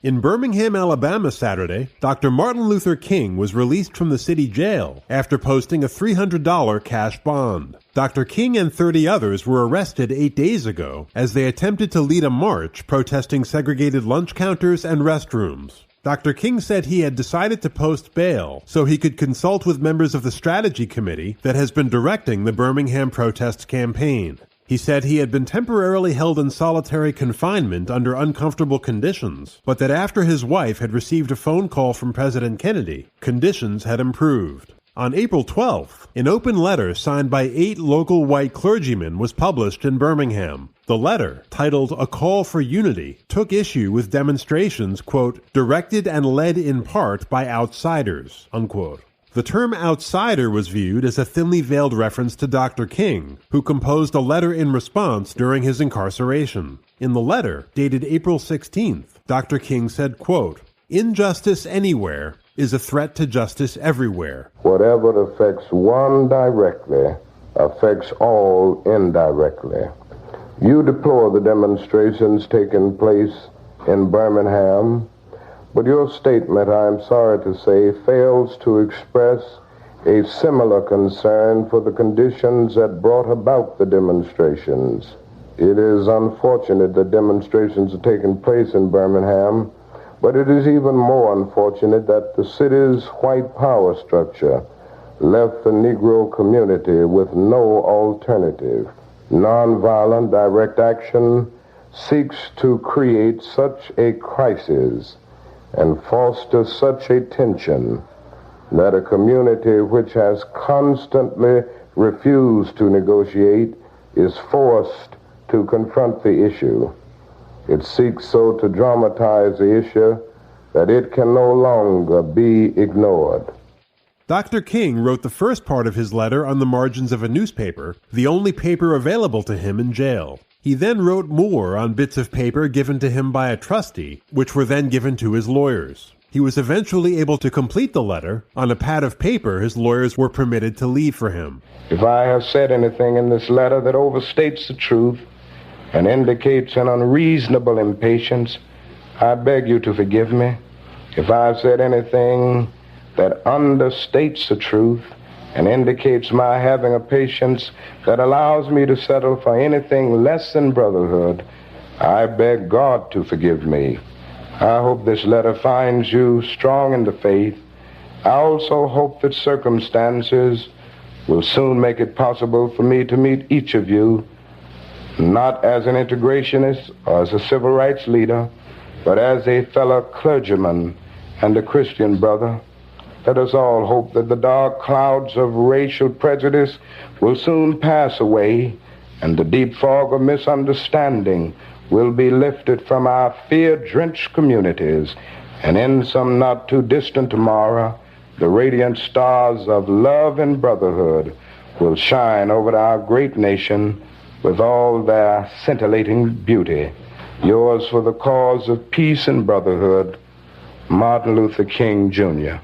In Birmingham, Alabama Saturday, Dr. Martin Luther King was released from the city jail after posting a $300 cash bond. Dr. King and 30 others were arrested 8 days ago as they attempted to lead a march protesting segregated lunch counters and restrooms. Dr. King said he had decided to post bail so he could consult with members of the strategy committee that has been directing the Birmingham protest campaign. He said he had been temporarily held in solitary confinement under uncomfortable conditions, but that after his wife had received a phone call from President Kennedy, conditions had improved. On April 12th, an open letter signed by 8 local white clergymen was published in Birmingham. The letter, titled A Call for Unity, took issue with demonstrations, quote, directed and led in part by outsiders, unquote. The term outsider was viewed as a thinly veiled reference to Dr. King, who composed a letter in response during his incarceration. In the letter, dated April 16th, Dr. King said, quote, injustice anywhere is a threat to justice everywhere. Whatever affects one directly affects all indirectly. You deplore the demonstrations taking place in Birmingham, but your statement, I am sorry to say, fails to express a similar concern for the conditions that brought about the demonstrations. It is unfortunate that demonstrations are taking place in Birmingham, but it is even more unfortunate that the city's white power structure left the Negro community with no alternative. Nonviolent direct action seeks to create such a crisis and foster such a tension that a community which has constantly refused to negotiate is forced to confront the issue. It seeks so to dramatize the issue that it can no longer be ignored. Dr. King wrote the first part of his letter on the margins of a newspaper, the only paper available to him in jail. He then wrote more on bits of paper given to him by a trustee, which were then given to his lawyers. He was eventually able to complete the letter on a pad of paper his lawyers were permitted to leave for him. If I have said anything in this letter that overstates the truth and indicates an unreasonable impatience, I beg you to forgive me. If I have said anything that understates the truth and indicates my having a patience that allows me to settle for anything less than brotherhood, I beg God to forgive me. I hope this letter finds you strong in the faith. I also hope that circumstances will soon make it possible for me to meet each of you, not as an integrationist or as a civil rights leader, but as a fellow clergyman and a Christian brother. Let us all hope that the dark clouds of racial prejudice will soon pass away and the deep fog of misunderstanding will be lifted from our fear-drenched communities, and in some not too distant tomorrow, the radiant stars of love and brotherhood will shine over our great nation with all their scintillating beauty. Yours for the cause of peace and brotherhood, Martin Luther King, Jr.